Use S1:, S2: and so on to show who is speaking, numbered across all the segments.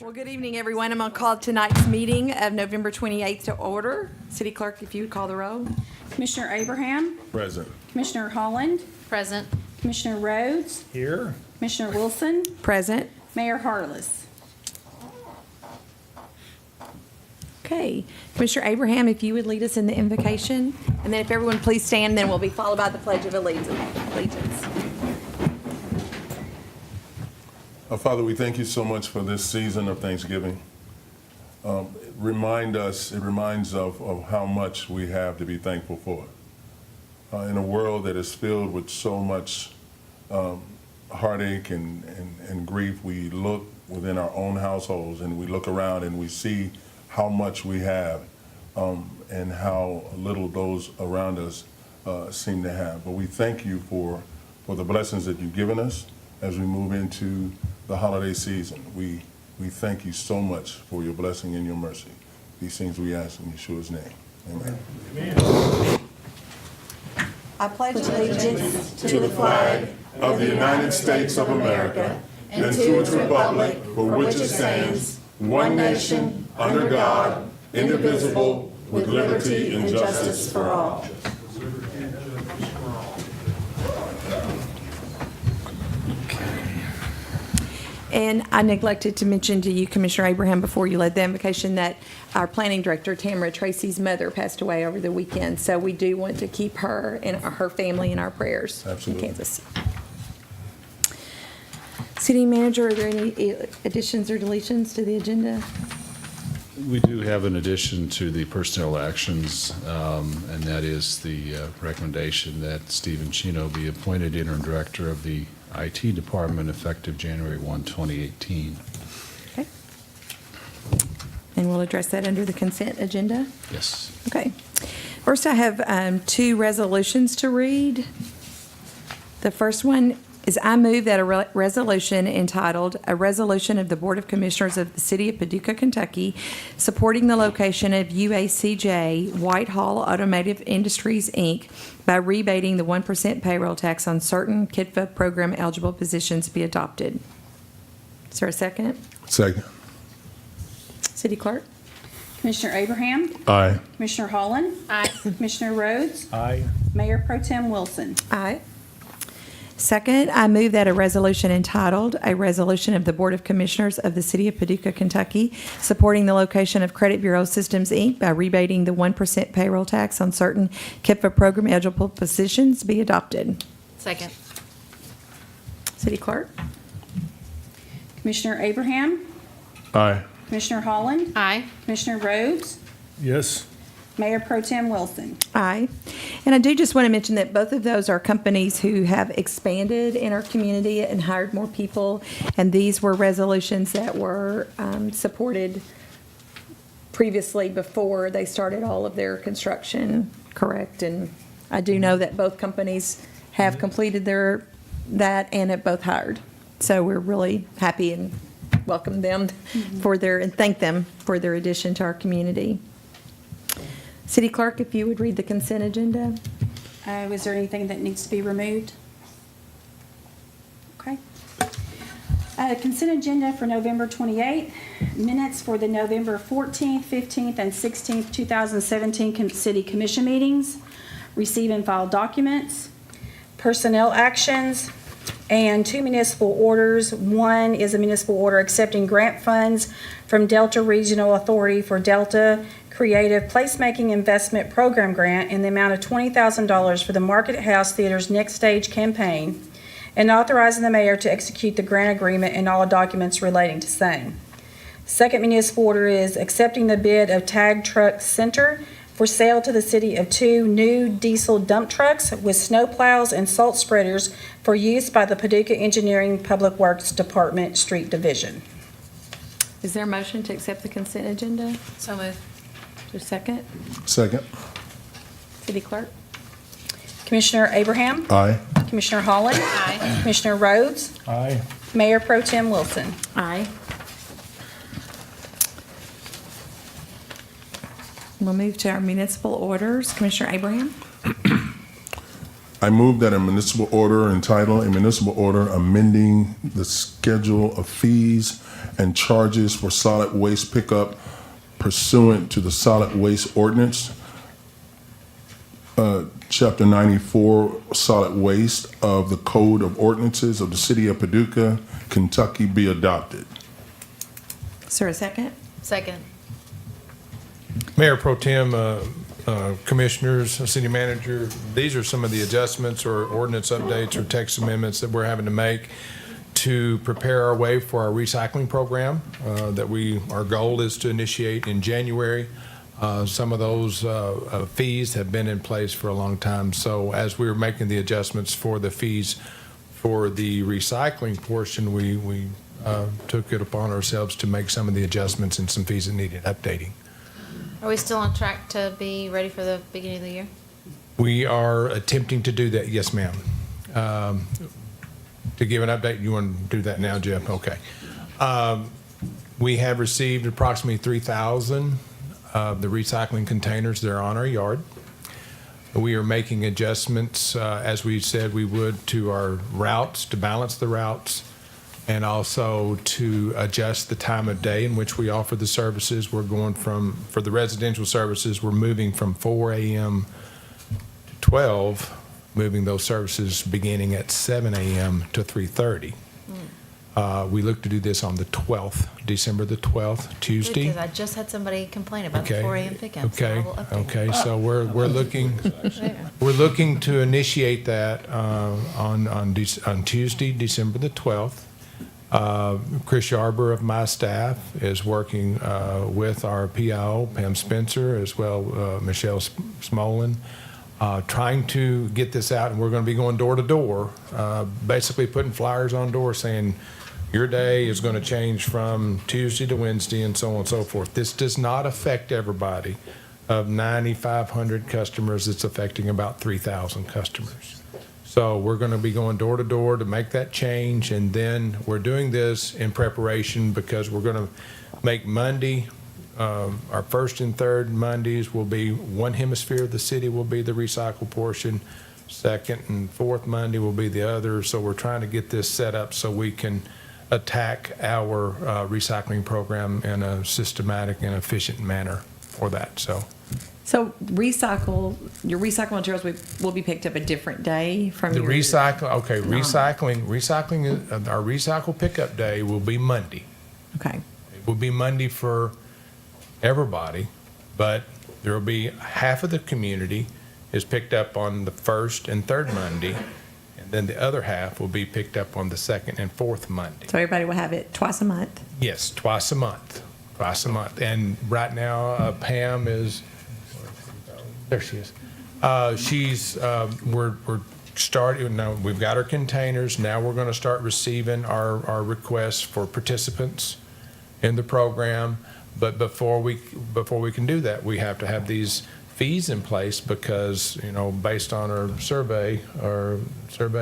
S1: Well, good evening, everyone. I'm going to call tonight's meeting of November 28th to order. City Clerk, if you would call the roll.
S2: Commissioner Abraham.
S3: Present.
S2: Commissioner Holland.
S4: Present.
S2: Commissioner Rhodes.
S3: Here.
S2: Commissioner Wilson.
S1: Present.
S2: Mayor Harless.
S1: Okay. Commissioner Abraham, if you would lead us in the invocation. And then if everyone please stand, then we'll be followed by the Pledge of Allegiance.
S3: Father, we thank you so much for this season of Thanksgiving. It reminds us of how much we have to be thankful for. In a world that is filled with so much heartache and grief, we look within our own households and we look around and we see how much we have and how little those around us seem to have. But we thank you for the blessings that you've given us as we move into the holiday season. We thank you so much for your blessing and your mercy. These things we ask in Yeshua's name. Amen.
S1: I pledge allegiance
S3: To the flag of the United States of America and to its republic for which it stands, one nation, under God, indivisible, with liberty and justice for all.
S1: And I neglected to mention to you, Commissioner Abraham, before you led the invocation, that our planning director, Tamara Tracy's mother, passed away over the weekend. So we do want to keep her and her family in our prayers.
S3: Absolutely.
S1: In Kansas. City Manager, are there any additions or deletions to the agenda?
S5: We do have an addition to the personnel actions, and that is the recommendation that Stephen Chino be appointed interim director of the IT department effective January 1, 2018.
S1: Okay. And we'll address that under the consent agenda.
S5: Yes.
S1: Okay. First, I have two resolutions to read. The first one is I move that a resolution entitled, "A Resolution of the Board of Commissioners of the City of Paducah, Kentucky, supporting the location of UACJ Whitehall Automotive Industries, Inc. by rebating the 1% payroll tax on certain KIDFA program eligible positions be adopted." Is there a second?
S3: Second.
S1: City Clerk?
S2: Commissioner Abraham.
S3: Aye.
S2: Commissioner Holland.
S4: Aye.
S2: Commissioner Rhodes.
S3: Aye.
S2: Mayor Pro Tem Wilson.
S1: Aye. Second, I move that a resolution entitled, "A Resolution of the Board of Commissioners of the City of Paducah, Kentucky, supporting the location of Credit Bureau Systems, Inc. by rebating the 1% payroll tax on certain KIPA program eligible positions be adopted."
S4: Second.
S1: City Clerk?
S2: Commissioner Abraham.
S3: Aye.
S2: Commissioner Holland.
S4: Aye.
S2: Commissioner Rhodes.
S3: Yes.
S2: Mayor Pro Tem Wilson.
S1: Aye. And I do just want to mention that both of those are companies who have expanded in our community and hired more people. And these were resolutions that were supported previously before they started all of their construction, correct? And I do know that both companies have completed that and have both hired. So we're really happy and welcome them and thank them for their addition to our community. City Clerk, if you would read the consent agenda.
S2: Was there anything that needs to be removed? Okay. Consent agenda for November 28th. Minutes for the November 14th, 15th, and 16th, 2017 City Commission meetings. Receive and file documents. Personnel actions. And two municipal orders. One is a municipal order accepting grant funds from Delta Regional Authority for Delta Creative Placemaking Investment Program Grant in the amount of $20,000 for the Market House Theater's Next Stage campaign, and authorizing the mayor to execute the grant agreement and all documents relating to same. Second municipal order is accepting the bid of Tag Truck Center for sale to the city of 2 new diesel dump trucks with snow plows and salt spreaders for use by the Paducah Engineering Public Works Department Street Division.
S1: Is there a motion to accept the consent agenda?
S4: So moved.
S1: Is there a second?
S3: Second.
S1: City Clerk?
S2: Commissioner Abraham.
S3: Aye.
S2: Commissioner Holland.
S4: Aye.
S2: Commissioner Rhodes.
S3: Aye.
S2: Mayor Pro Tem Wilson.
S1: Aye. We'll move to our municipal orders. Commissioner Abraham?
S3: I move that a municipal order entitled, "A Municipal Order Amending the Schedule of Fees and Charges for Solid Waste Pickup Pursuant to the Solid Waste Ordinance, Chapter 94, Solid Waste of the Code of Ordinances of the City of Paducah, Kentucky be adopted."
S1: Is there a second?
S4: Second.
S6: Mayor Pro Tem, Commissioners, City Manager, these are some of the adjustments or ordinance updates or text amendments that we're having to make to prepare our way for our recycling program our goal is to initiate in January. Some of those fees have been in place for a long time. So as we were making the adjustments for the fees for the recycling portion, we took it upon ourselves to make some of the adjustments and some fees that needed updating.
S4: Are we still on track to be ready for the beginning of the year?
S6: We are attempting to do that, yes, ma'am. To give an update, you want to do that now, Jeff? Okay. We have received approximately 3,000 of the recycling containers that are on our yard. We are making adjustments, as we said we would, to our routes, to balance the routes, and also to adjust the time of day in which we offer the services. We're going for the residential services, we're moving from 4 a.m. to 12, moving those services beginning at 7 a.m. to 3:30. We look to do this on the 12th, December the 12th, Tuesday.
S4: Because I just had somebody complain about the 4 a.m. pickup. So I
S6: Okay,
S4: will update.
S6: okay, so we're looking to initiate that on Tuesday, December the 12th. Chris Yarber of my staff is working with our PIO, Pam Spencer, as well Michelle Smolin, trying to get this out, and we're going to be going door to door, basically putting flyers on doors saying, your day is going to change from Tuesday to Wednesday and so on and so forth. This does not affect everybody. Of 9,500 customers, it's affecting about 3,000 customers. So we're going to be going door to door to make that change, and then we're doing this in preparation because we're going to make Monday, our first and third Mondays will be one hemisphere of the city will be the recycle portion. Second and fourth Monday will be the other. So we're trying to get this set up so we can attack our recycling program in a systematic and efficient manner for that. So
S1: So your recycled materials will be picked up a different day from
S6: the
S1: your.
S6: recycling, our recycle pickup day will be Monday.
S1: Okay.
S6: It will be Monday for everybody, but there will be half of the community is picked up on the first and third Monday, and then the other half will be picked up on the second and fourth Monday.
S1: So everybody will have it twice a month.
S6: Yes, twice a month. And right now, Pam is, there she is. We're starting, now we've got our containers. Now we're going to start receiving our requests for participants in the program. But before we can do that, we have to have these fees in place because, based on our survey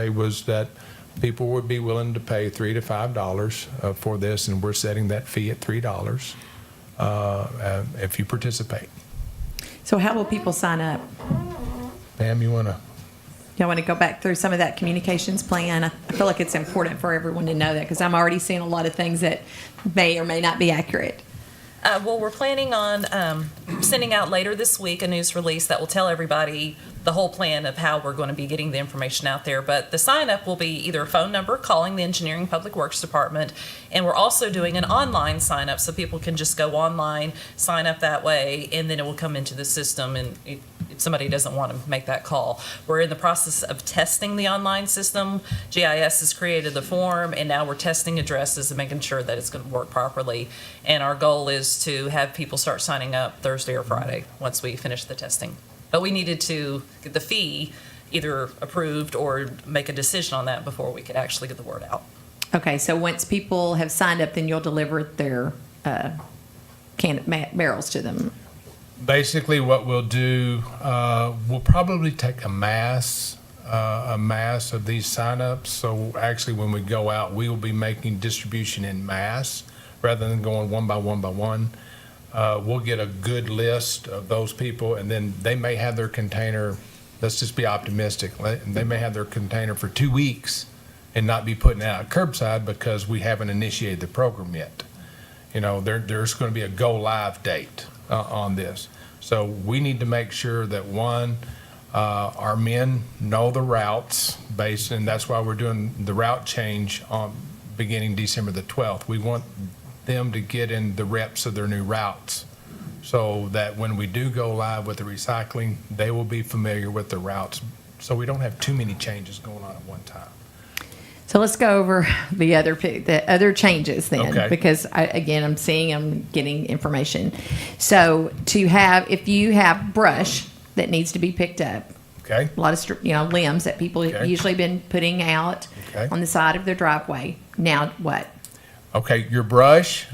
S6: was that people would be willing to pay $3 to $5 for this, and we're setting that fee at $3 if you participate.
S1: So how will people sign up?
S6: Pam, you want to?
S1: Y'all want to go back through some of that communications plan? I feel like it's important for everyone to know that because I'm already seeing a lot of things that may or may not be accurate.
S7: Well, we're planning on sending out later this week a news release that will tell everybody the whole plan of how we're going to be getting the information out there. But the sign up will be either a phone number calling the Engineering Public Works Department, and we're also doing an online sign up so people can just go online, sign up that way, and then it will come into the system. And if somebody doesn't want to make that call, we're in the process of testing the online system. GIS has created the form, and now we're testing addresses and making sure that it's going to work properly. And our goal is to have people start signing up Thursday or Friday once we finish the testing. But we needed to get the fee either approved or make a decision on that before we could actually get the word out.
S1: Okay, so once people have signed up, then you'll deliver their barrels to them.
S6: Basically, what we'll do, we'll probably take a mass of these signups. So actually, when we go out, we will be making distribution in mass rather than going one by one by one. We'll get a good list of those people, and then they may have their container let's just be optimistic. They may have their container for 2 weeks and not be putting it out curbside because we haven't initiated the program yet. There's going to be a go live date on this. So we need to make sure that one, our men know the routes and that's why we're doing the route change on beginning December the 12th. We want them to get in the reps of their new routes so that when we do go live with the recycling, they will be familiar with the routes. So we don't have too many changes going on at one time.
S1: So let's go over the other changes then,
S6: Okay.
S1: because I'm getting information. So if you have brush that needs to be picked up,
S6: Okay?
S1: a lot of limbs that people
S6: Okay.
S1: usually been putting out
S6: Okay.
S1: on the side of their driveway. Now what?
S6: Okay, your brush,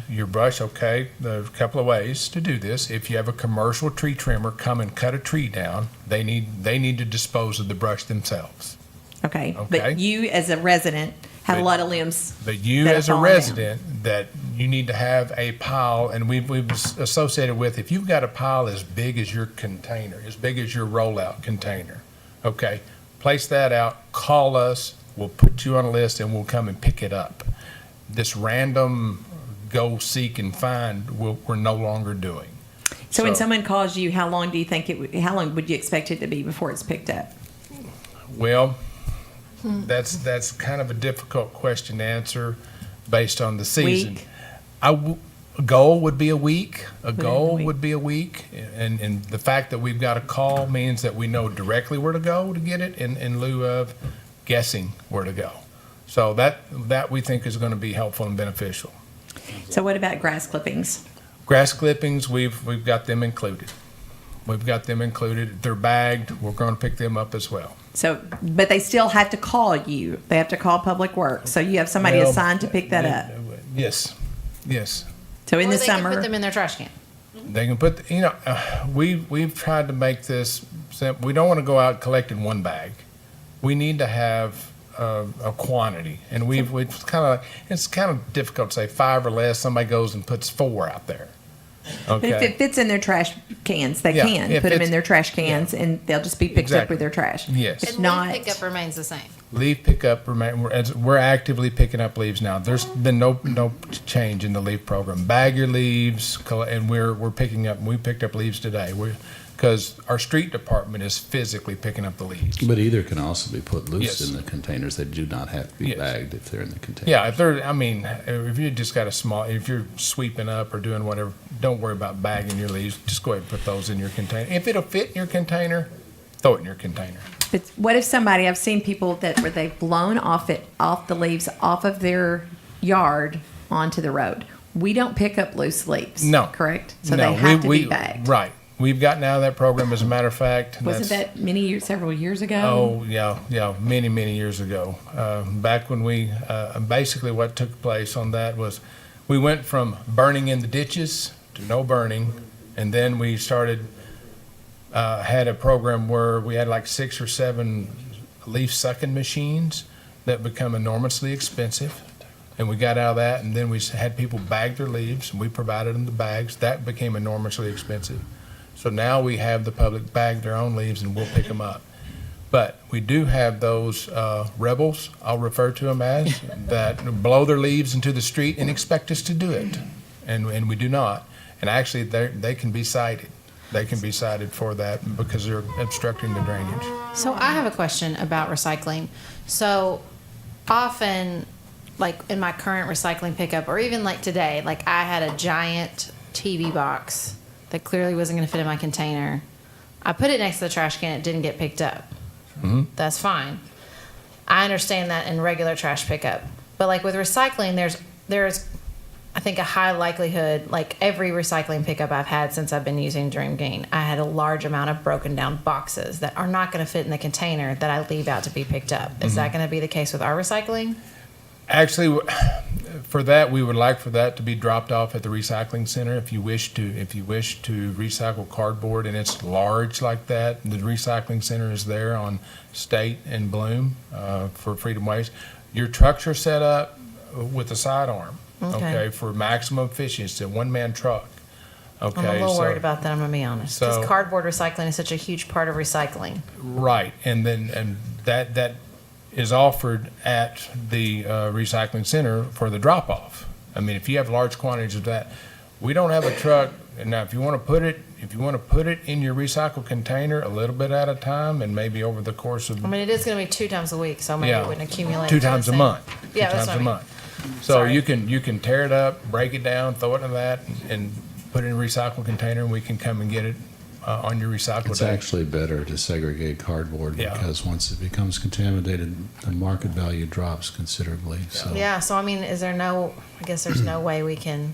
S6: okay, there's a couple of ways to do this. If you have a commercial tree trimmer come and cut a tree down, they need to dispose of the brush themselves.
S1: Okay.
S6: Okay.
S1: But you as a resident have a
S6: But-
S1: lot of limbs.
S6: But you
S1: that
S6: as
S1: have
S6: a
S1: fallen down.
S6: resident, that you need to have a pile, and we've associated with, if you've got a pile as big as your container, as big as your rollout container, okay, place that out, call us, we'll put you on a list and we'll come and pick it up. This random go seek and find, we're no longer doing.
S1: So when someone calls you, how long would you expect it to be before it's picked up?
S6: Well, that's kind of a difficult question to answer based on the season.
S1: Week?
S6: A goal would be a week. A
S1: Within a
S6: goal
S1: week.
S6: would be a week. And the fact that we've got a call means that we know directly where to go to get it in lieu of guessing where to go. So that we think is going to be helpful and beneficial.
S1: So what about grass clippings?
S6: Grass clippings, we've got them included. We've got them included. They're bagged. We're going to pick them up as well.
S1: So, but they still have to call you. They have to call Public Works. So you have somebody
S6: Well,
S1: assigned to pick that up.
S6: Yes.
S1: So in
S4: Or
S1: the
S4: they can
S1: summer,
S4: put them in their trash can.
S6: They can put, we've tried to make this simple. We don't want to go out collecting one bag. We need to have a quantity, and we've it's kind of difficult to say 5 or less. Somebody goes and puts 4 out there.
S1: but if
S6: Okay.
S1: it fits in their trash cans, they
S6: Yeah,
S1: can
S6: if
S1: put them
S6: it's-
S1: in their trash cans, and they'll just be picked up
S6: Exactly.
S1: with their trash.
S6: Yes.
S1: If
S4: And
S1: not,
S4: leaf pickup remains the same.
S6: Leaf pickup remain. We're actively picking up leaves now. There's been no change in the leaf program. Bag your leaves, and we're picking up. We picked up leaves today. Because our street department is physically picking up the leaves.
S5: But either can also be put loose
S6: Yes.
S5: in the containers. They do not have to be
S6: Yes.
S5: bagged if they're in the container.
S6: Yeah, if you just got if you're sweeping up or doing whatever, don't worry about bagging your leaves. Just go ahead and put those in your container. If it'll fit in your container, throw it in your container.
S1: but what if I've seen people where they've blown off the leaves off of their yard onto the road. We don't pick up loose leaves.
S6: No.
S1: Correct? So
S6: No,
S1: they have to be bagged.
S6: Right. We've gotten out of that program, as a matter of fact.
S1: Wasn't
S6: That's-
S1: that several years ago?
S6: Oh, yeah, many years ago. Back when basically what took place on that was we went from burning in the ditches to no burning, and then we had a program where we had like 6 or 7 leaf sucking machines that become enormously expensive. And we got out of that, and then we had people bag their leaves, and we provided them the bags. That became enormously expensive. So now we have the public bag their own leaves, and we'll pick them up. But we do have those rebels, I'll refer to them as, that blow their leaves into the street and expect us to do it. And we do not. And actually, they can be cited. They can be cited for that because they're obstructing the drainage.
S4: So I have a question about recycling. So often, like in my current recycling pickup, or even like today, like I had a giant TV box that clearly wasn't going to fit in my container. I put it next to the trash can. It didn't get picked up. That's fine. I understand that in regular trash pickup, but like with recycling, there's I think a high likelihood, like every recycling pickup I've had since I've been using Dream Gain, I had a large amount of broken down boxes that are not going to fit in the container that I leave out to be picked up. Is that going to be the case with our recycling?
S6: Actually, for that, we would like for that to be dropped off at the recycling center. If you wish to recycle cardboard and it's large like that, the recycling center is there on State and Bloom for Freedom Waste. Your trucks are set up with a sidearm, okay, for maximum efficiency. It's a one-man truck. Okay,
S4: I'm a little
S6: so-
S4: worried about that, I'm gonna be honest. Because
S6: so-
S4: cardboard recycling is such a huge part of recycling.
S6: Right, and that is offered at the recycling center for the drop-off. I mean, if you have large quantities of that, we don't have a truck, and now if you want to put it in your recycle container a little bit at a time, and maybe over the course of
S4: I mean, it is gonna be 2 times a week, so maybe
S6: Yeah.
S4: it wouldn't accumulate.
S6: two
S4: to the
S6: times a
S4: same-
S6: month.
S4: Yeah,
S6: Two
S4: that's
S6: times
S4: what I
S6: a
S4: mean.
S6: month. So
S4: Sorry.
S6: you can tear it up, break it down, throw it in that, and put it in a recycle container, and we can come and get it on your recycle
S5: It's
S6: day.
S5: actually better to segregate cardboard
S6: Yeah.
S5: because once it becomes contaminated, the market value drops considerably, so.
S4: Yeah, so I mean, I guess there's no way we can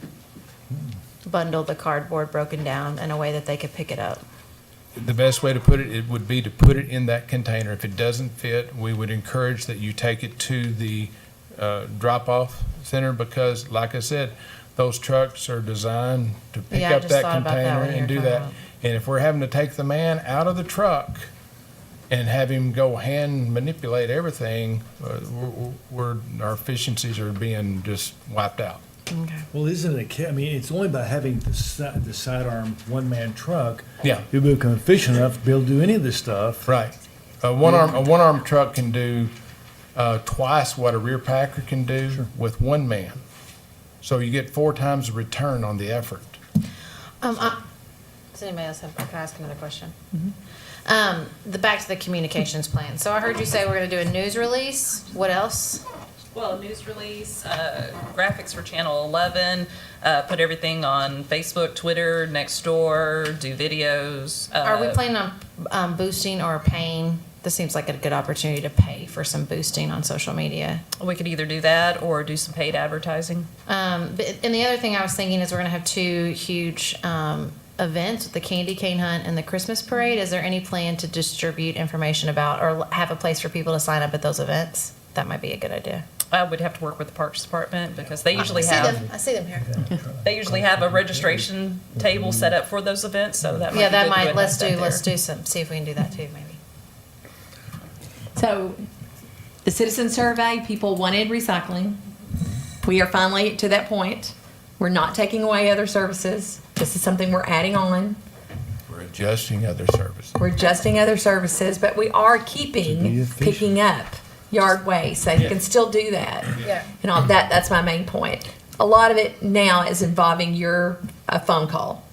S4: bundle the cardboard broken down in a way that they could pick it up.
S6: The best way to put it would be to put it in that container. If it doesn't fit, we would encourage that you take it to the drop-off center because, like I said, those trucks are designed to pick
S4: Yeah, I
S6: up
S4: just
S6: that
S4: thought about that
S6: container
S4: when you
S6: and
S4: were
S6: do
S4: talking
S6: that.
S4: about-
S6: And if we're having to take the man out of the truck and have him go hand manipulate everything, our efficiencies are being just wiped out.
S4: Okay.
S8: Well, isn't it, I mean, it's only by having the sidearm one-man truck.
S6: Yeah.
S8: You'll become efficient enough to be able to do any of this stuff.
S6: Right. A one-arm truck can do twice what a rear packer can do with one man. So you get 4 times the return on the effort.
S4: Does anybody else have, can I ask another question? Back to the communications plan. So I heard you say we're gonna do a news release. What else?
S7: Well, news release, graphics for Channel 11, put everything on Facebook, Twitter, Nextdoor, do videos.
S4: Are we planning on boosting or paying? This seems like a good opportunity to pay for some boosting on social media.
S7: We could either do that or do some paid advertising.
S4: And the other thing I was thinking is we're gonna have 2 huge events, the candy cane hunt and the Christmas parade. Is there any plan to distribute information about or have a place for people to sign up at those events? That might be a good idea.
S7: I would have to work with the Parks Department because they usually
S4: I see them here.
S7: they usually have a registration table set up for those events, so that might
S4: Yeah,
S7: be
S4: that
S7: good to
S4: might,
S7: go
S4: let's
S7: ahead and have that
S4: do some, see if we can do that too, maybe.
S1: So, the citizen survey, people wanted recycling. We are finally to that point. We're not taking away other services. This is something we're adding on.
S6: We're adjusting other services.
S1: We're adjusting other services, but we are
S8: To be
S1: keeping,
S8: efficient.
S1: picking up yard waste, so you can still do that.
S4: Yeah.
S1: And all that, that's my main point. A lot of it now is involving a phone call,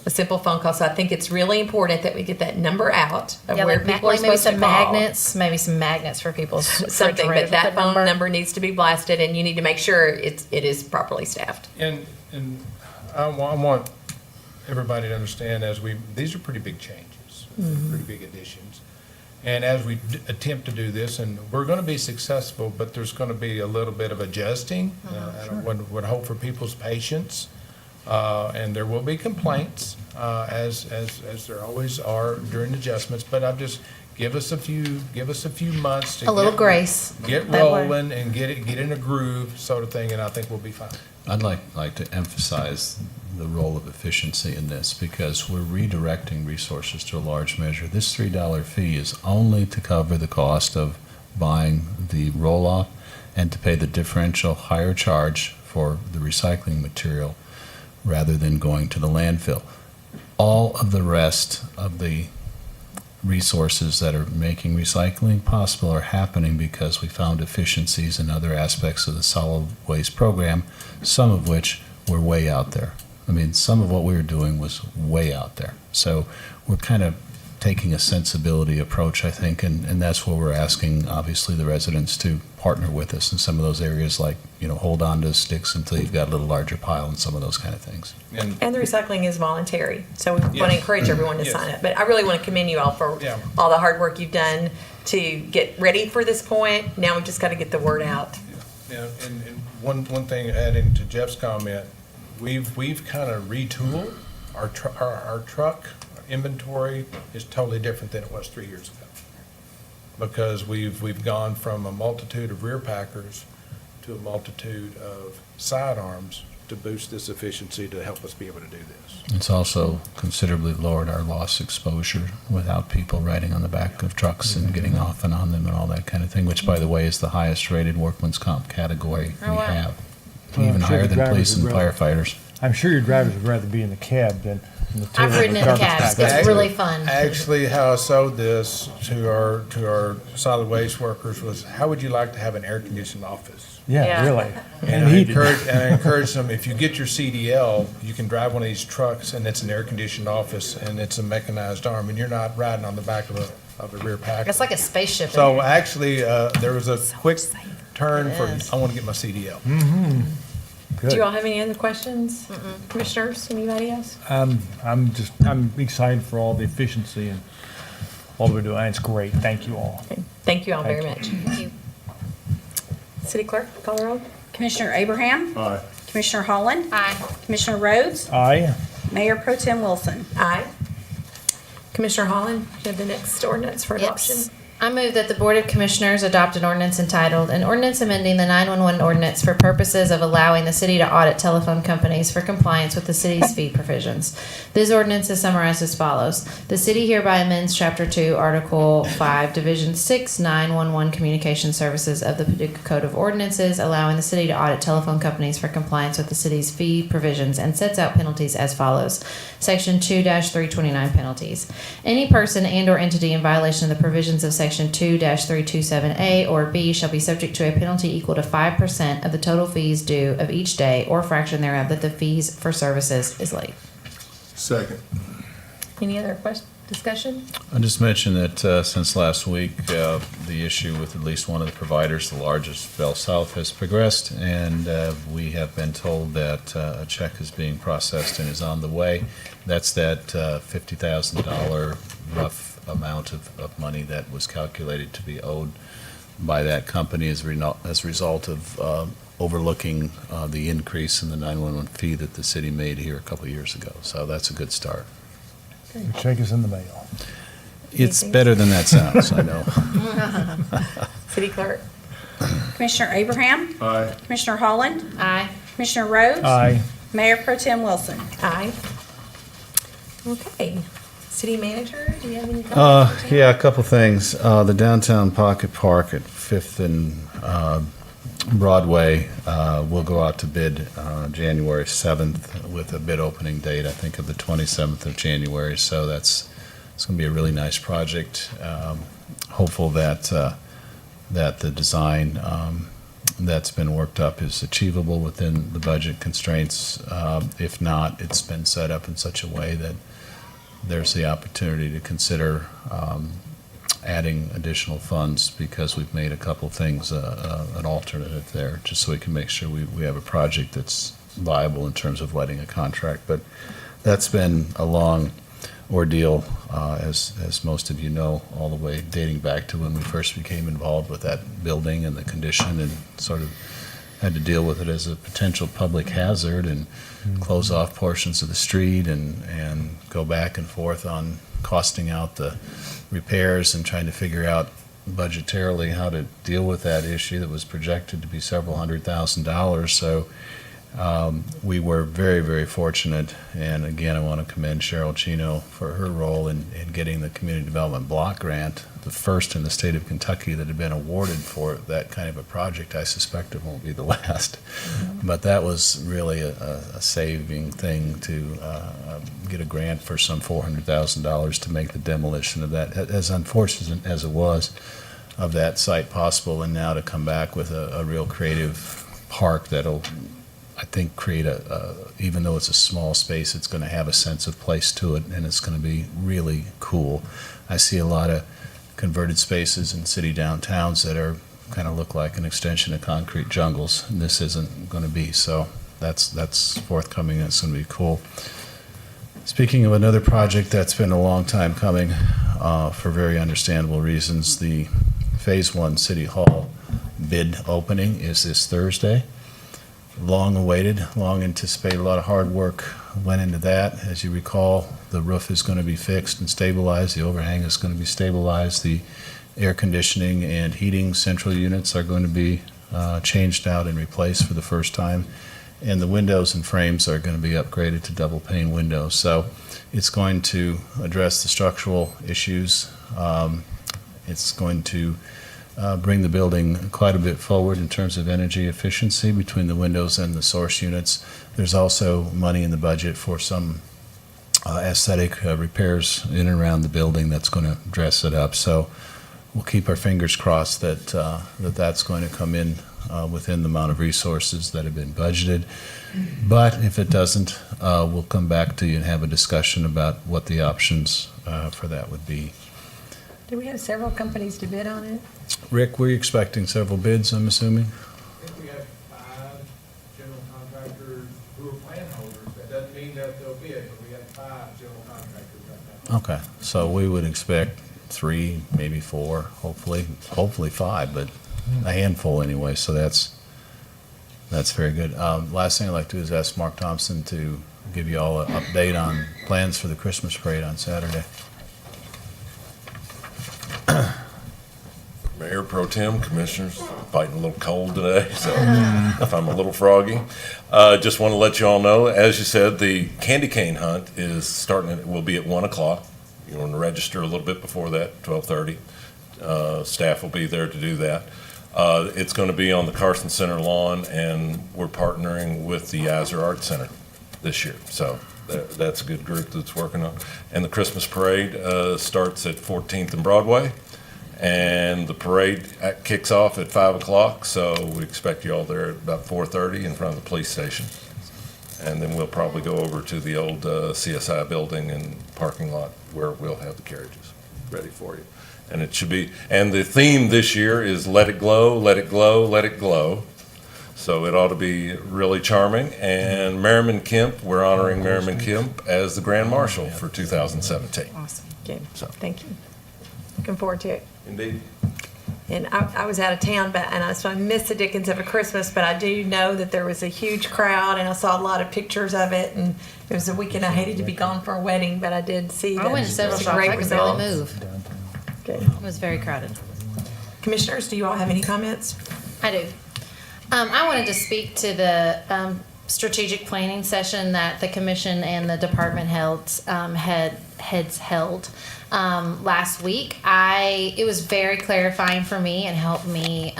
S1: a simple phone call. So I think it's really important that we get that number out of
S4: Yeah,
S1: where
S4: like
S1: people are
S4: maybe
S1: supposed to
S4: some
S1: call.
S4: maybe some magnets for people's
S1: Something,
S4: refrigerators
S1: but that
S4: with the
S1: phone number needs to be blasted, and you need to make sure it is properly staffed.
S6: And I want everybody to understand these are pretty big changes, pretty big additions. And as we attempt to do this, and we're going to be successful, but there's going to be a little bit of adjusting. I would hope for people's patience. And there will be complaints, as there always are during adjustments, but I'll just give us a few months to
S4: A little
S6: get-
S4: grace.
S6: Get
S4: That way.
S6: rolling and get in a groove sort of thing, and I think we'll be fine.
S5: I'd like to emphasize the role of efficiency in this because we're redirecting resources to a large measure. This $3 fee is only to cover the cost of buying the roll-off and to pay the differential higher charge for the recycling material rather than going to the landfill. All of the rest of the resources that are making recycling possible are happening because we found efficiencies in other aspects of the solid waste program, some of which were way out there. I mean, some of what we were doing was way out there. So we're kind of taking a sensibility approach, I think, and that's where we're asking, obviously, the residents to partner with us in some of those areas, like, hold on to sticks until you've got a little larger pile and some of those kind of things.
S1: And the recycling is voluntary, so we want to
S6: Yes.
S1: encourage everyone to
S6: Yes.
S1: sign up. But I really want to commend you all for
S6: Yeah.
S1: all the hard work you've done to get ready for this point. Now we've just got to get the word out.
S6: Yeah, and one thing adding to Jeff's comment, we've kind of retooled our truck inventory is totally different than it was 3 years ago. Because we've gone from a multitude of rear packers to a multitude of sidearms to boost this efficiency to help us be able to do this.
S5: It's also considerably lowered our loss exposure without people riding on the back of trucks and getting off and on them and all that kind of thing, which, by the way, is the highest rated workman's comp category we
S4: Oh, wow.
S5: have.
S8: Well, I'm
S5: even
S8: sure
S5: higher
S8: the
S5: than
S8: drivers
S5: police and
S8: would rather-
S5: firefighters.
S8: I'm sure your drivers would rather be in the cab than in the tail
S4: I've
S8: of
S4: ridden in the
S8: garbage
S4: cabs.
S8: pack.
S4: It's really fun.
S6: Actually, how I sold this to our solid waste workers was, how would you like to have an air-conditioned office?
S8: Yeah,
S7: Yeah.
S8: really.
S6: And
S8: And
S6: I
S8: heated.
S6: encourage them, if you get your CDL, you can drive one of these trucks, and it's an air-conditioned office, and it's a mechanized arm, and you're not riding on the back of a rear pack.
S4: It's like a spaceship. in
S6: So
S4: there.
S6: actually, there was a quick turn
S4: It
S6: for,
S4: is.
S6: I want to get my CDL.
S1: Do you all have any other questions? Commissioners, anybody else?
S8: I'm excited for all the efficiency and all we're doing. It's great. Thank you all.
S1: Okay. Thank you all very
S8: Thank
S1: much.
S4: Thank you.
S1: City Clerk, call the roll.
S2: Commissioner Abraham?
S3: Aye.
S2: Commissioner Holland?
S4: Aye.
S2: Commissioner Rhodes?
S8: Aye.
S2: Mayor Pro Tem Wilson?
S1: Aye. Commissioner Holland, you have the next ordinance for adoption.
S4: Yes. I move that the Board of Commissioners adopt an ordinance entitled, "An Ordinance Amending the 911 Ordinance for Purposes of Allowing the City to Audit Telephone Companies for Compliance with the City's Fee Provisions." This ordinance is summarized as follows. The City hereby amends Chapter 2, Article 5, Division 6, 911 Communication Services of the Paducah Code of Ordinances, allowing the City to audit telephone companies for compliance with the City's fee provisions, and sets out penalties as follows. Section 2-329 penalties. Any person and/or entity in violation of the provisions of Section 2-327A or B shall be subject to a penalty equal to 5% of the total fees due of each day or fraction thereof that the fees for services is late.
S3: Second.
S1: Any other discussion?
S5: I just mentioned that since last week, the issue with at least one of the providers, the largest, Bell South, has progressed, and we have been told that a check is being processed and is on the way. That's that $50,000 rough amount of money that was calculated to be owed by that company as a result of overlooking the increase in the 911 fee that the city made here a couple of years ago. So that's a good start.
S8: The check is in the mail.
S5: It's
S1: Anything?
S5: better than that sounds, I know.
S1: City Clerk?
S2: Commissioner Abraham?
S3: Aye.
S2: Commissioner Holland?
S4: Aye.
S2: Commissioner Rhodes?
S8: Aye.
S2: Mayor Pro Tem Wilson?
S1: Aye. Okay. City Manager, do you have any comments?
S5: Yeah, a couple things. The downtown Pocket Park at 5th and Broadway will go out to bid January 7th with a bid opening date, I think, of the 27th of January. So it's going to be a really nice project. Hopeful that the design that's been worked up is achievable within the budget constraints. If not, it's been set up in such a way that there's the opportunity to consider adding additional funds, because we've made a couple things an alternative there, just so we can make sure we have a project that's viable in terms of letting a contract. But that's been a long ordeal, as most of you know, all the way dating back to when we first became involved with that building and the condition, and sort of had to deal with it as a potential public hazard and close off portions of the street and go back and forth on costing out the repairs and trying to figure out budgetarily how to deal with that issue that was projected to be several $100,000. So we were very, very fortunate, and again, I want to commend Cheryl Chino for her role in getting the Community Development Block Grant, the first in the state of Kentucky that had been awarded for that kind of a project. I suspect it won't be the last, but that was really a saving thing to get a grant for some $400,000 to make the demolition of that, as unfortunate as it was, of that site possible, and now to come back with a real creative park that'll, I think, create even though it's a small space, it's going to have a sense of place to it, and it's going to be really cool. I see a lot of converted spaces in city downtowns that are kind of look like an extension of concrete jungles, and this isn't going to be. So that's forthcoming, and it's going to be cool. Speaking of another project that's been a long time coming, for very understandable reasons, the Phase 1 City Hall bid opening is this Thursday. Long awaited, long anticipated, a lot of hard work went into that. As you recall, the roof is going to be fixed and stabilized, the overhang is going to be stabilized, the air conditioning and heating central units are going to be changed out and replaced for the first time, and the windows and frames are going to be upgraded to double pane windows. So it's going to address the structural issues. It's going to bring the building quite a bit forward in terms of energy efficiency between the windows and the source units. There's also money in the budget for some aesthetic repairs in and around the building that's going to dress it up. So we'll keep our fingers crossed that that's going to come in within the amount of resources that have been budgeted. But if it doesn't, we'll come back to you and have a discussion about what the options for that would be.
S1: Do we have several companies to bid on it?
S5: Rick, were you expecting several bids, I'm assuming?
S6: I think we have 5 general contractors who are plan holders. That doesn't mean that they'll bid, but we have 5 general contractors right now.
S5: Okay, so we would expect 3, maybe 4, hopefully 5, but a handful anyway, so that's very good. Last thing I'd like to do is ask Mark Thompson to give you all an update on plans for the Christmas parade on Saturday.
S9: Mayor Pro Tem, Commissioners, fighting a little cold today, so if I'm a little froggy. Just want to let you all know, as you said, the candy cane hunt is starting, will be at 1 o'clock. You want to register a little bit before that, 12:30. Staff will be there to do that. It's going to be on the Carson Center lawn, and we're partnering with the Yazzer Art Center this year. So that's a good group that's working on. And the Christmas parade starts at 14th and Broadway. And the parade kicks off at 5 o'clock, so we expect you all there at about 4:30 in front of the police station. And then we'll probably go over to the old CSI building and parking lot where we'll have the carriages ready for you. And it should be, and the theme this year is Let It Glow, Let It Glow, Let It Glow. So it ought to be really charming. And Merriman Kemp, we're honoring Merriman Kemp as the Grand Marshal for 2017.
S1: Awesome. Good.
S9: So.
S1: Thank you. Looking forward to it.
S9: Indeed.
S1: And I was out of town, so I missed the Dickens of a Christmas, but I do know that there was a huge crowd, and I saw a lot of pictures of it, and it was a weekend I hated to be gone for a wedding, but I did see that.
S4: I went to several
S1: it was a
S4: shops.
S1: great
S4: I could
S1: result.
S4: barely move.
S1: Good.
S4: It was very crowded.
S1: Commissioners, do you all have any comments?
S4: I do. I wanted to speak to the strategic planning session that the commission and the department heads held last week. It was very clarifying for me and helped me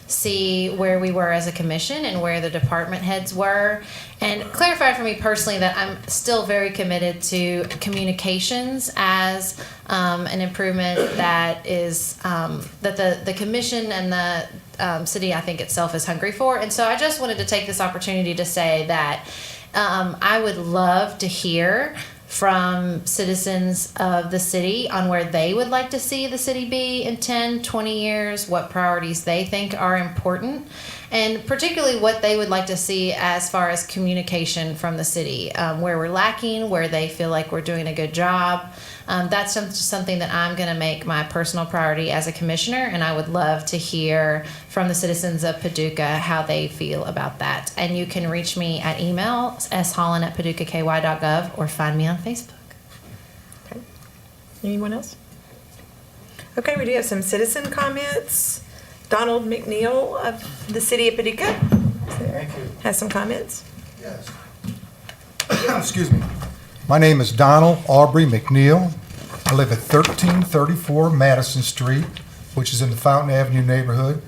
S4: see where we were as a commission and where the department heads were, and clarified for me personally that I'm still very committed to communications as an improvement that is that the commission and the city, I think itself, is hungry for. And so I just wanted to take this opportunity to say that I would love to hear from citizens of the city on where they would like to see the city be in 10, 20 years, what priorities they think are important, and particularly what they would like to see as far as communication from the city, where we're lacking, where they feel like we're doing a good job. That's something that I'm going to make my personal priority as a commissioner, and I would love to hear from the citizens of Paducah how they feel about that. And you can reach me at email, sholland@paducahky.gov, or find me on Facebook.
S1: Okay. Anyone else? Okay, we do have some citizen comments. Donald McNeil of the City of Paducah
S10: Thank you.
S1: has some comments.
S10: Yes. Excuse me. My name is Donald Aubrey McNeil. I live at 1334 Madison Street, which is in the Fountain Avenue neighborhood.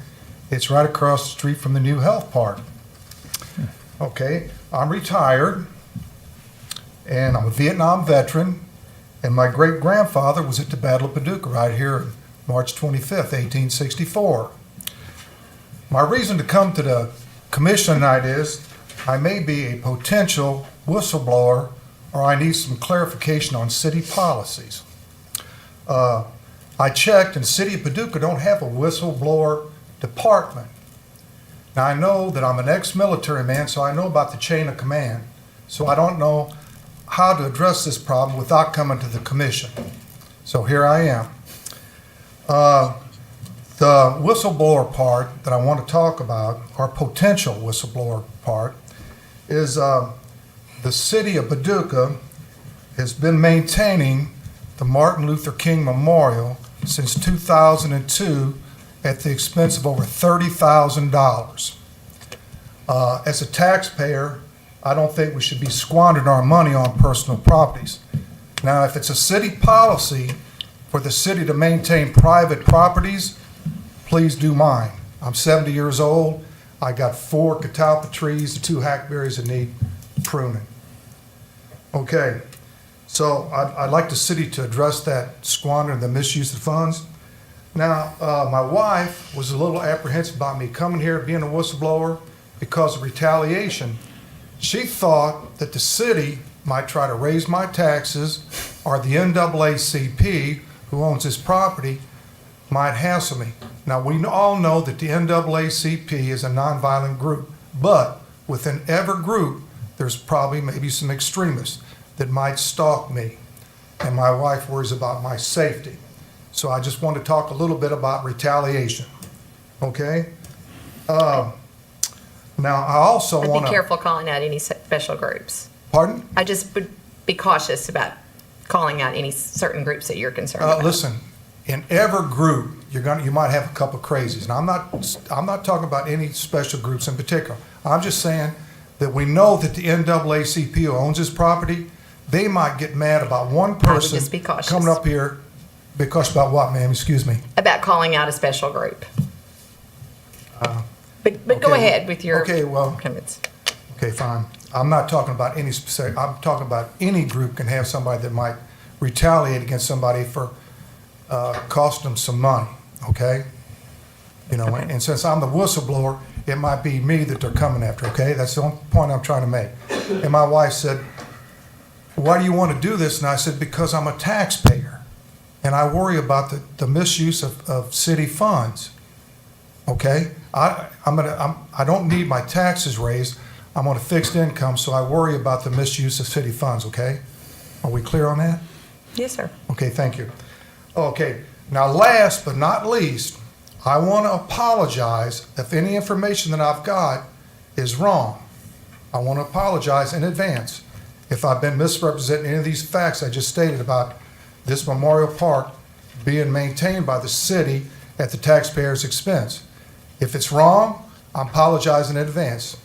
S10: It's right across the street from the new health park. Okay, I'm retired, and I'm a Vietnam veteran, and my great-grandfather was at the Battle of Paducah right here March 25th, 1864. My reason to come to the commission tonight is I may be a potential whistleblower, or I need some clarification on city policies. I checked, and the City of Paducah don't have a whistleblower department. Now, I know that I'm an ex-military man, so I know about the chain of command. So I don't know how to address this problem without coming to the commission. So here I am. The whistleblower part that I want to talk about, or potential whistleblower part, is the City of Paducah has been maintaining the Martin Luther King Memorial since 2002 at the expense of over $30,000. As a taxpayer, I don't think we should be squandering our money on personal properties. Now, if it's a city policy for the city to maintain private properties, please do mine. I'm 70 years old. I got 4 catalpa trees, 2 hackberries that need pruning. Okay, so I'd like the city to address that squander and the misuse of funds. Now, my wife was a little apprehensive about me coming here, being a whistleblower, because of retaliation. She thought that the city might try to raise my taxes, or the NAACP, who owns this property, might hassle me. Now, we all know that the NAACP is a nonviolent group, but within every group, there's probably maybe some extremists that might stalk me, and my wife worries about my safety. So I just want to talk a little bit about retaliation, okay? Now, I also
S11: I'd
S10: want
S11: be
S10: to...
S11: careful calling out any special groups.
S10: Pardon?
S11: I just would be cautious about calling out any certain groups that you're concerned about.
S10: Listen, in every group, you might have a couple of crazies. And I'm not talking about any special groups in particular. I'm just saying that we know that the NAACP who owns this property, they might get mad about one person
S11: just be cautious.
S10: coming up here. Be cautious about what, ma'am? Excuse me.
S11: About calling out a special group. But go
S10: okay.
S11: ahead with your
S10: Okay, well-
S11: comments.
S10: Okay, fine. I'm not talking about any specific, I'm talking about any group can have somebody that might retaliate against somebody for costing them some money, okay? You know,
S11: Okay.
S10: and since I'm the whistleblower, it might be me that they're coming after, okay? That's the only point I'm trying to make. And my wife said, why do you want to do this? And I said, because I'm a taxpayer, and I worry about the misuse of city funds, okay? I don't need my taxes raised. I'm on a fixed income, so I worry about the misuse of city funds, okay? Are we clear on that?
S11: Yes, sir.
S10: Okay, thank you. Okay, now last but not least, I want to apologize if any information that I've got is wrong. I want to apologize in advance if I've been misrepresenting any of these facts I just stated about this Memorial Park being maintained by the city at the taxpayer's expense. If it's wrong, I apologize in advance.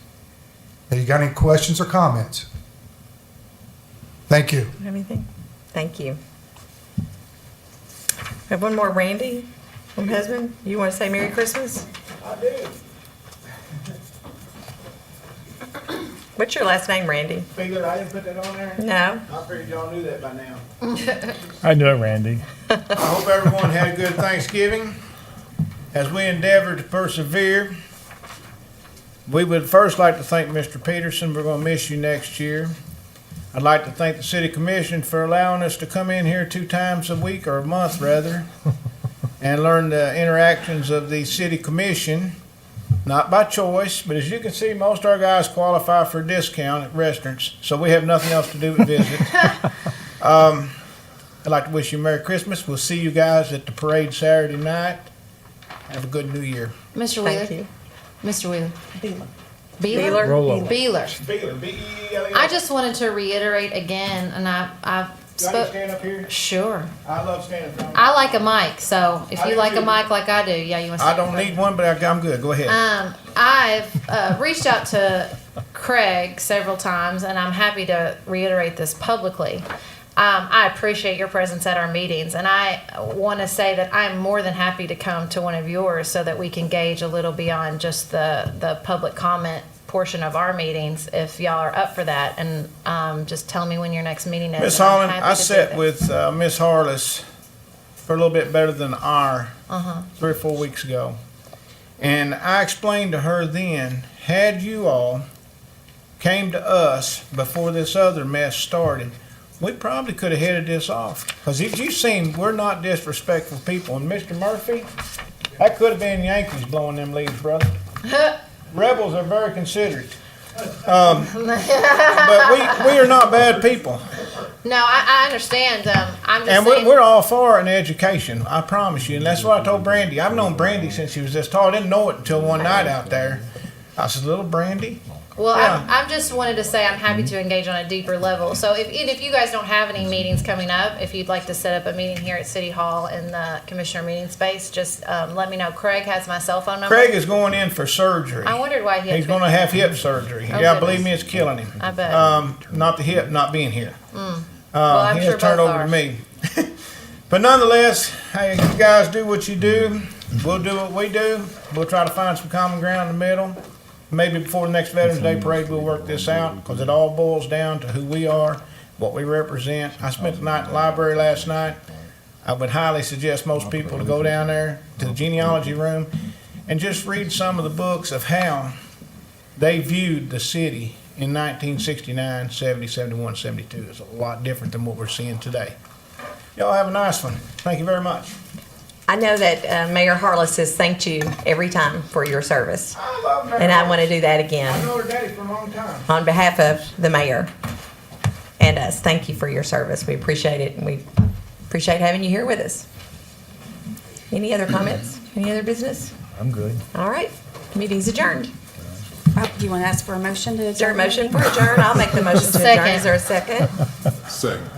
S10: Now, you got any questions or comments? Thank you.
S11: Anything? Thank you. We have one more, Randy, from husband. You want to say Merry Christmas?
S12: I do.
S11: What's your last name, Randy?
S12: Figured I didn't put that on there.
S11: No.
S12: I figured y'all knew that by now.
S8: I know it, Randy.
S12: I hope everyone had a good Thanksgiving. As we endeavor to persevere, we would first like to thank Mr. Peterson. We're going to miss you next year. I'd like to thank the City Commission for allowing us to come in here 2 times a week, or a month rather, and learn the interactions of the City Commission, not by choice, but as you can see, most of our guys qualify for a discount at restaurants, so we have nothing else to do but visit. I'd like to wish you a Merry Christmas. We'll see you guys at the parade Saturday night. Have a good New Year.
S4: Mr. Wheeler.
S11: Thank you.
S4: Mr. Wheeler.
S11: Beeler.
S4: Beeler?
S8: Roll over.
S4: Beeler.
S12: Beeler, B-E-E-L-E-R.
S4: I just wanted to reiterate again, and I've
S12: Do I need to
S4: spoke.
S12: stand up here?
S4: Sure.
S12: I love standing up.
S4: I like a mic, so if
S12: I
S4: you
S12: do
S4: like a
S12: too.
S4: mic like I do, yeah, you want to.
S12: I don't need one, but I'm good. Go ahead.
S4: I've reached out to Craig several times, and I'm happy to reiterate this publicly. I appreciate your presence at our meetings, and I want to say that I'm more than happy to come to one of yours so that we can gauge a little beyond just the public comment portion of our meetings, if y'all are up for that. And just tell me when your next meeting is.
S12: Miss
S4: and I'm
S12: Holland,
S4: happy
S12: I
S4: to do
S12: sat
S4: that.
S12: with Miss Harless for a little bit better than an hour, 3 or 4 weeks ago. And I explained to her then, had you all came to us before this other mess started, we probably could have headed this off. Because you've seen, we're not disrespectful people. And Mr. Murphy, that could have been Yankees blowing them leaves, brother. Rebels are very considerate. But we are not bad people.
S4: No, I understand. I'm just
S12: And
S4: saying.
S12: we're all for an education, I promise you. And that's what I told Brandy. I've known Brandy since she was this tall. I didn't know it until one night out there. I said, little Brandy?
S4: Well,
S12: Yeah.
S4: I'm just wanted to say I'm happy to engage on a deeper level. So if you guys don't have any meetings coming up, if you'd like to set up a meeting here at City Hall in the Commissioner meeting space, just let me know. Craig has my cell phone number.
S12: Craig is going in for surgery.
S4: I wondered why he had
S12: He's going to have hip surgery.
S4: Oh,
S12: Yeah, believe
S4: goodness.
S12: me, it's killing him.
S4: I bet.
S12: Not the hip, not being here.
S4: Well, I'm
S12: He
S4: sure
S12: has turned
S4: both
S12: over
S4: are.
S12: to me. But nonetheless, hey, you guys do what you do. We'll do what we do. We'll try to find some common ground in the middle. Maybe before the next Veterans Day parade, we'll work this out, because it all boils down to who we are, what we represent. I spent the night in the library last night. I would highly suggest most people to go down there to the genealogy room and just read some of the books of how they viewed the city in 1969, 70, 71, 72. It's a lot different than what we're seeing today. Y'all have a nice one. Thank you very much.
S11: I know that Mayor Harless has thanked you every time for your service,
S12: I love Mary.
S11: and I want to do that
S12: I
S11: again
S12: know her daddy for a long time.
S11: on behalf of the mayor and us. Thank you for your service. We appreciate it, and we appreciate having you here with us. Any other comments? Any other business?
S8: I'm good.
S11: All right, meeting's adjourned.
S2: Do you want to ask for a motion to
S11: Is there a
S2: adjourn?
S11: motion for adjourn? I'll make the motion to adjourn.
S4: Second.
S11: Is there a second?
S3: Second.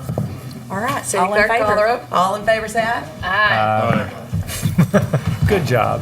S11: All right, city
S2: All in
S11: clerk, call the
S2: favor?
S11: roll. All in favor, say aye.
S4: Aye.
S8: Good job.